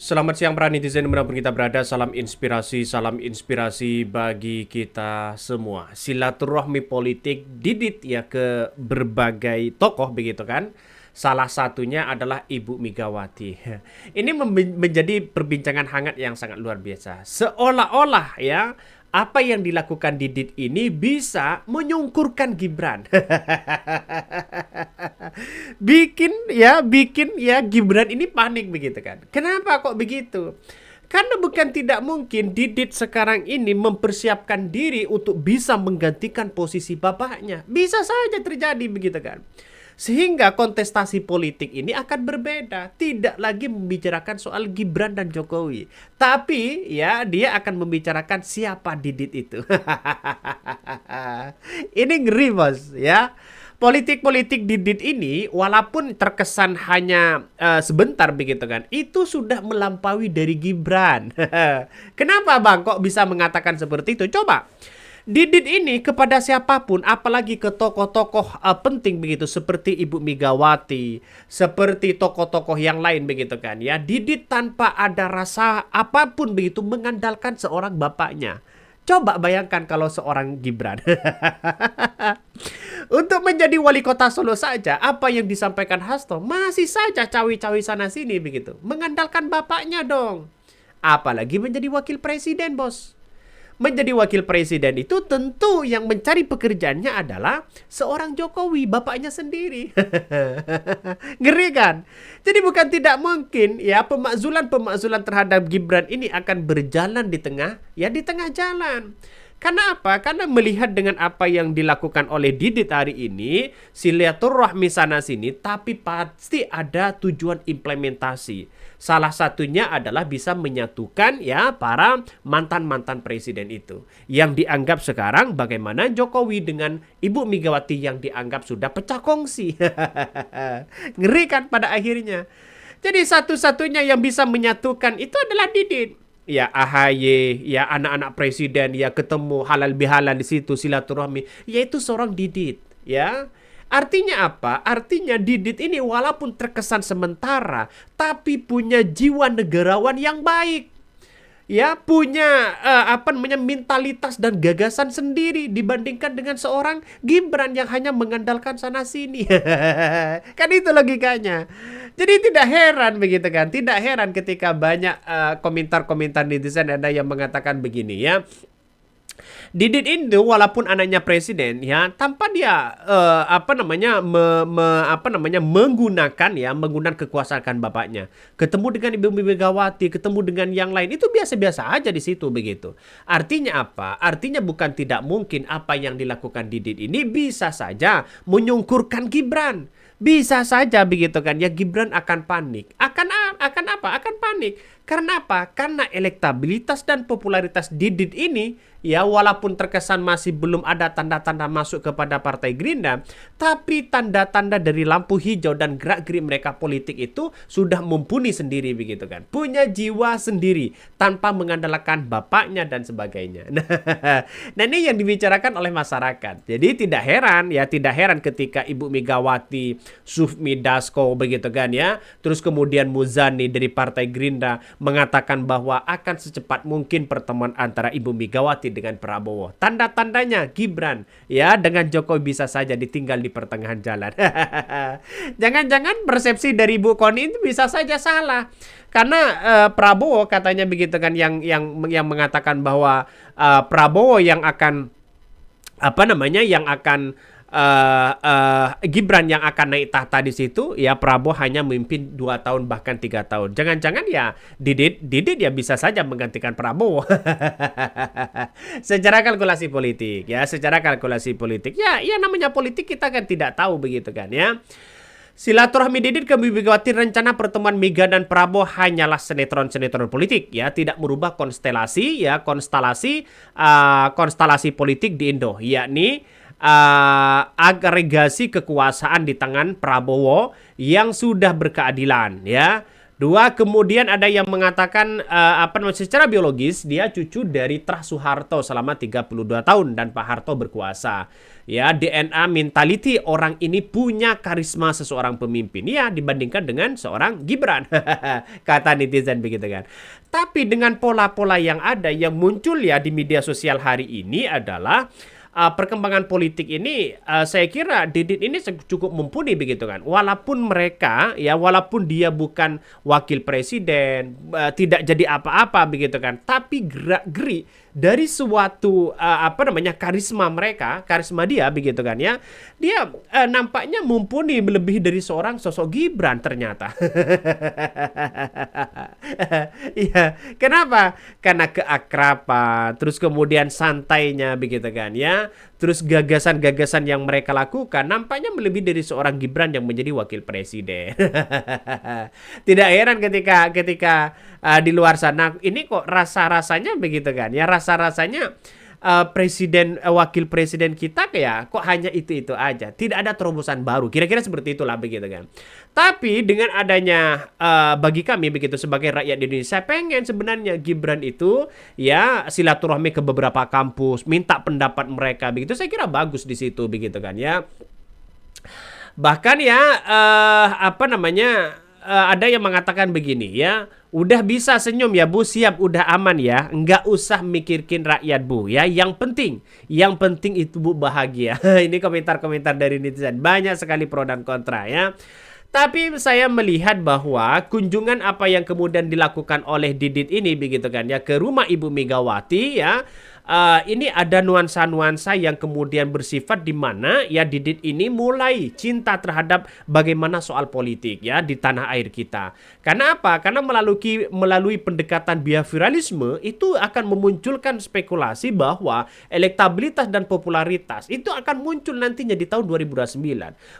Selamat siang para netizen dimanapun kita berada, salam inspirasi bagi kita semua. Silaturahmi politik Didit ya ke berbagai tokoh begitu kan. Salah satunya adalah Ibu Megawati. Ini menjadi perbincangan hangat yang sangat luar biasa. Seolah-olah ya apa yang dilakukan Didit ini bisa menyungkurkan Gibran. bikin ya Gibran ini panik begitu kan. Kenapa kok begitu? Karena bukan tidak mungkin Didit sekarang ini mempersiapkan diri untuk bisa menggantikan posisi bapaknya. Bisa saja terjadi begitu kan. Sehingga kontestasi politik ini akan berbeda. Tidak lagi membicarakan soal Gibran dan Jokowi. Tapi ya dia akan membicarakan siapa Didit itu. Ini ngeri bos ya. Politik-politik Didit ini walaupun terkesan hanya sebentar begitu kan, itu sudah melampaui dari Gibran. Kenapa Bang kok bisa mengatakan seperti itu? Coba. Didit ini kepada siapapun, apalagi ke tokoh-tokoh penting begitu seperti Ibu Megawati, seperti tokoh-tokoh yang lain begitu kan ya. Didit tanpa ada rasa apapun begitu mengandalkan seorang bapaknya. Coba bayangkan kalau seorang Gibran. Untuk menjadi wali kota Solo saja, apa yang disampaikan Hasto masih saja cawi-cawi sana sini begitu. Mengandalkan bapaknya dong. Apalagi menjadi wakil presiden, bos. Menjadi wakil presiden itu tentu yang mencari pekerjaannya adalah seorang Jokowi, bapaknya sendiri. Ngeri kan? Jadi bukan tidak mungkin ya pemakzulan-pemakzulan terhadap Gibran ini akan berjalan di tengah jalan. Karena apa? Karena melihat dengan apa yang dilakukan oleh Didit hari ini, silaturahmi sana sini, tapi pasti ada tujuan implementasi. Salah satunya adalah bisa menyatukan ya para mantan-mantan presiden itu. Yang dianggap sekarang bagaimana Jokowi dengan Ibu Megawati yang dianggap sudah pecah kongsi. Ngeri kan pada akhirnya. Jadi satu-satunya yang bisa menyatukan itu adalah Didit. Ya AHY, ya anak-anak presiden, ya ketemu halal bihalal di situ silaturahmi, yaitu seorang Didit, ya. Artinya apa? Artinya Didit ini walaupun terkesan sementara, tapi punya jiwa negarawan yang baik. Ya, punya mentalitas dan gagasan sendiri dibandingkan dengan seorang Gibran yang hanya mengandalkan sana sini. Kan itu logikanya. Jadi tidak heran begitu kan? Tidak heran ketika banyak komentar-komentar netizen ada yang mengatakan begini ya. Didit itu walaupun anaknya presiden ya tanpa dia menggunakan kekuasaan bapaknya, ketemu dengan Ibu Megawati, ketemu dengan yang lain itu biasa-biasa aja di situ begitu. Artinya apa? Artinya bukan tidak mungkin apa yang dilakukan Didit ini bisa saja menyungkurkan Gibran. Bisa saja begitu kan ya, Gibran akan panik. Akan apa? Akan panik. Karena apa? Karena elektabilitas dan popularitas Didit ini ya walaupun terkesan masih belum ada tanda-tanda masuk kepada Partai Gerindra, tapi tanda-tanda dari lampu hijau dan gerak-gerik mereka politik itu sudah mumpuni sendiri begitu kan. Punya jiwa sendiri tanpa mengandalkan bapaknya dan sebagainya. Nah ini yang dibicarakan oleh masyarakat. Jadi tidak heran ketika Ibu Megawati, Sufmi Dasko begitu kan ya. Terus kemudian Muzani dari Partai Gerindra mengatakan bahwa akan secepat mungkin pertemuan antara Ibu Megawati dengan Prabowo. Tanda-tandanya Gibran ya dengan Jokowi bisa saja ditinggal di pertengahan jalan. Jangan-jangan persepsi dari Bu Koni itu bisa saja salah. Karena Prabowo katanya begitu kan yang mengatakan bahwa Prabowo yang akan Gibran yang akan naik tahta di situ ya Prabowo hanya memimpin 2 tahun bahkan 3 tahun. Jangan-jangan ya Didit ya bisa saja menggantikan Prabowo. Secara kalkulasi politik ya, ya namanya politik kita kan tidak tahu begitu kan ya. Silaturahmi Didit ke Megawati, rencana pertemuan Mega dan Prabowo hanyalah sinetron-sinetron politik ya, tidak merubah konstelasi politik di Indo, yakni agregasi kekuasaan di tangan Prabowo yang sudah berkeadilan ya. Dua, kemudian ada yang mengatakan apa namanya, secara biologis dia cucu dari Trah Soeharto selama 32 tahun dan Pak Harto berkuasa. Ya, DNA mentality orang ini punya karisma seseorang pemimpin ya dibandingkan dengan seorang Gibran. Kata netizen begitu kan. Tapi dengan pola-pola yang ada yang muncul ya di media sosial hari ini adalah perkembangan politik ini, saya kira Didit ini cukup mumpuni begitu kan. Walaupun mereka ya, walaupun dia bukan wakil presiden, tidak jadi apa-apa begitu kan, tapi gerak-gerik dari suatu apa namanya, karisma mereka, karisma dia begitu kan ya. Dia nampaknya mumpuni melebihi dari seorang sosok Gibran ternyata. Iya, kenapa? Karena keakraban, terus kemudian santainya begitu kan ya. Terus gagasan-gagasan yang mereka lakukan nampaknya melebihi dari seorang Gibran yang menjadi wakil presiden. Tidak heran ketika di luar sana ini kok rasa-rasanya begitu kan ya, rasa-rasanya wakil presiden kita kayak kok hanya itu aja, tidak ada terobosan baru, kira-kira seperti itulah begitu kan. Tapi dengan adanya bagi kami begitu sebagai rakyat Indonesia, pengen sebenarnya Gibran itu ya silaturahmi ke beberapa kampus, minta pendapat mereka begitu, saya kira bagus di situ begitu kan ya. Bahkan ya apa namanya, ada yang mengatakan begini ya, udah bisa senyum ya Bu, siap, udah aman ya, nggak usah mikirkin rakyat Bu ya, yang penting itu Bu bahagia. Ini komentar-komentar dari netizen, banyak sekali pro dan kontra ya. Tapi saya melihat bahwa kunjungan apa yang kemudian dilakukan oleh Didit ini begitu kan ya ke rumah Ibu Megawati ya, ini ada nuansa-nuansa yang kemudian bersifat di mana ya Didit ini mulai cinta terhadap bagaimana soal politik ya di tanah air kita. Karena apa? Karena melalui pendekatan behavioralisme itu akan memunculkan spekulasi bahwa elektabilitas dan popularitas itu akan muncul nantinya di tahun 2029.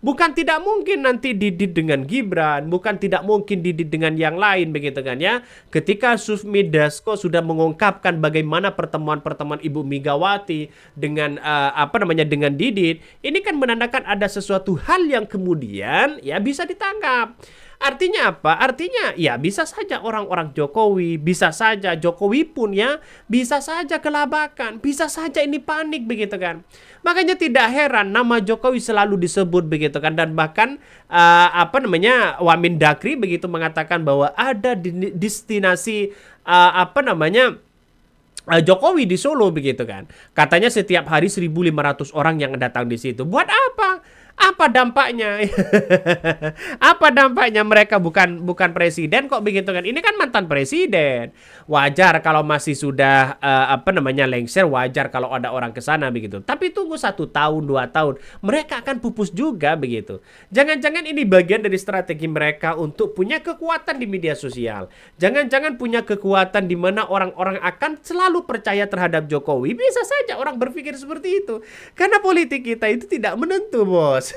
Bukan tidak mungkin nanti Didit dengan Gibran, bukan tidak mungkin Didit dengan yang lain begitu kan ya. Ketika Sufmi Dasko sudah mengungkapkan bagaimana pertemuan-pertemuan Ibu Megawati dengan apa namanya, dengan Didit, ini kan menandakan ada sesuatu hal yang kemudian ya bisa ditangkap. Artinya apa? Artinya ya bisa saja orang-orang Jokowi, bisa saja Jokowi pun ya, bisa saja kelabakan, bisa saja ini panik begitu kan. Makanya tidak heran nama Jokowi selalu disebut begitu kan, dan bahkan apa namanya, Wamin Dakri begitu mengatakan bahwa ada destinasi apa namanya, Jokowi di Solo begitu kan. Katanya setiap hari 1.500 orang yang datang di situ. Buat apa? Apa dampaknya? Apa dampaknya mereka bukan presiden kok begitu kan? Ini kan mantan presiden. Wajar kalau masih sudah apa namanya, lengser, wajar kalau ada orang ke sana begitu. Tapi tunggu 1 tahun 2 tahun, mereka akan pupus juga begitu. Jangan-jangan ini bagian dari strategi mereka untuk punya kekuatan di media sosial. Jangan-jangan punya kekuatan di mana orang-orang akan selalu percaya terhadap Jokowi. Bisa saja orang berpikir seperti itu. Karena politik kita itu tidak menentu, Bos.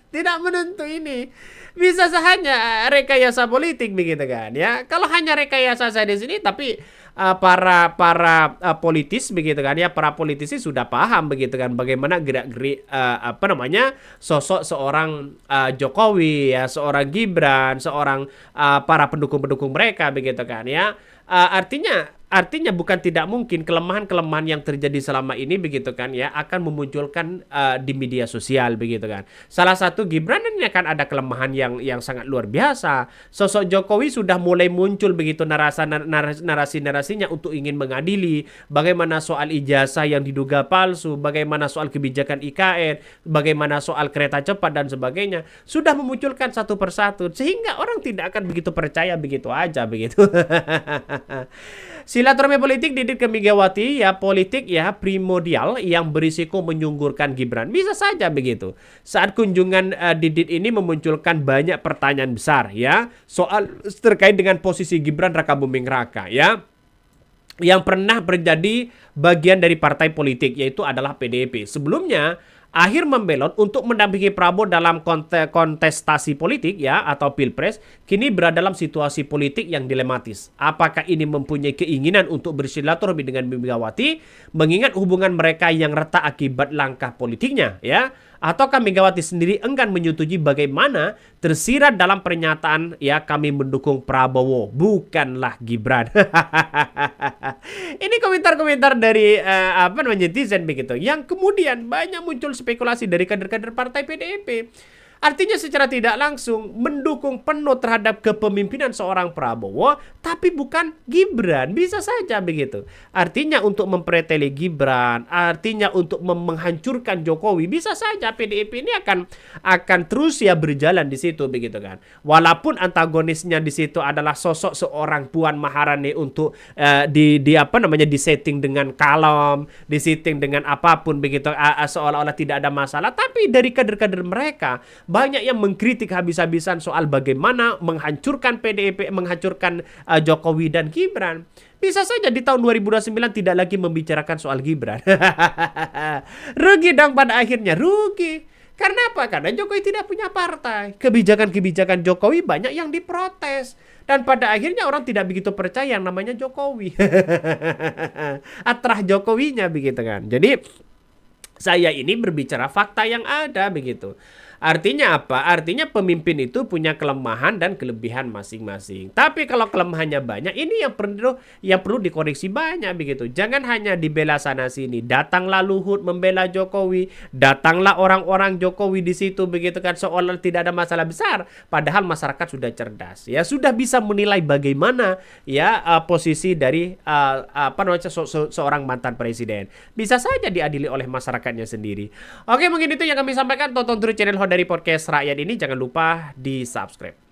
Tidak menentu ini. Bisa saja rekayasa politik begitu kan ya. Kalau hanya rekayasa saja di sini, tapi para politis begitu kan ya, para politisi sudah paham begitu kan bagaimana gerak-gerik apa namanya, sosok seorang Jokowi ya, seorang Gibran, seorang para pendukung-pendukung mereka begitu kan ya. Artinya bukan tidak mungkin kelemahan-kelemahan yang terjadi selama ini begitu kan ya akan memunculkan di media sosial begitu kan. Salah satu Gibran ini akan ada kelemahan yang sangat luar biasa. Sosok Jokowi sudah mulai muncul begitu narasi-narasinya untuk ingin mengadili bagaimana soal ijazah yang diduga palsu, bagaimana soal kebijakan IKN, bagaimana soal kereta cepat dan sebagainya. Sudah memunculkan satu persatu sehingga orang tidak akan begitu percaya begitu aja begitu. Silaturahmi politik Didit ke Megawati ya, politik ya primordial yang berisiko menyunggurkan Gibran. Bisa saja begitu. Saat kunjungan Didit ini memunculkan banyak pertanyaan besar ya soal terkait dengan posisi Gibran Rakabuming Raka ya, yang pernah menjadi bagian dari partai politik yaitu adalah PDIP. Sebelumnya akhir membelot untuk mendampingi Prabowo dalam kontestasi politik ya atau pilpres, kini berada dalam situasi politik yang dilematis. Apakah ini mempunyai keinginan untuk bersilaturahmi dengan Megawati mengingat hubungan mereka yang retak akibat langkah politiknya ya, Ataukah Megawati sendiri enggan menyetujui bagaimana tersirat dalam pernyataan ya kami mendukung Prabowo, bukanlah Gibran. Ini komentar-komentar dari netizen begitu. Yang kemudian banyak muncul spekulasi dari kader-kader partai PDIP. Artinya secara tidak langsung mendukung penuh terhadap kepemimpinan seorang Prabowo, tapi bukan Gibran. Bisa saja begitu. Artinya untuk mempreteli Gibran, artinya untuk menghancurkan Jokowi, bisa saja PDIP ini akan terus ya berjalan di situ begitu kan. Walaupun antagonisnya di situ adalah sosok seorang Puan Maharani untuk disetting dengan kalem, disetting dengan apapun begitu, seolah-olah tidak ada masalah, tapi dari kader-kader mereka banyak yang mengkritik habis-habisan soal bagaimana menghancurkan PDIP, menghancurkan Jokowi dan Gibran. Bisa saja di tahun 2029 tidak lagi membicarakan soal Gibran. Rugi dong pada akhirnya, rugi. Karena apa? Karena Jokowi tidak punya partai. Kebijakan-kebijakan Jokowi banyak yang diprotes. Dan pada akhirnya orang tidak begitu percaya yang namanya Jokowi. Atrah Jokowinya begitu kan. Jadi saya ini berbicara fakta yang ada begitu. Artinya apa? Artinya pemimpin itu punya kelemahan dan kelebihan masing-masing. Tapi kalau kelemahannya banyak, ini yang perlu dikoreksi banyak begitu. Jangan hanya dibela sana sini. Datanglah Luhut membela Jokowi, datanglah orang-orang Jokowi di situ begitu kan, seolah tidak ada masalah besar. Padahal masyarakat sudah cerdas, ya sudah bisa menilai bagaimana ya posisi dari seorang mantan presiden. Bisa saja diadili oleh masyarakatnya sendiri. Oke, mungkin itu yang kami sampaikan. Tonton terus channel dari podcast Rakyat ini, jangan lupa di subscribe.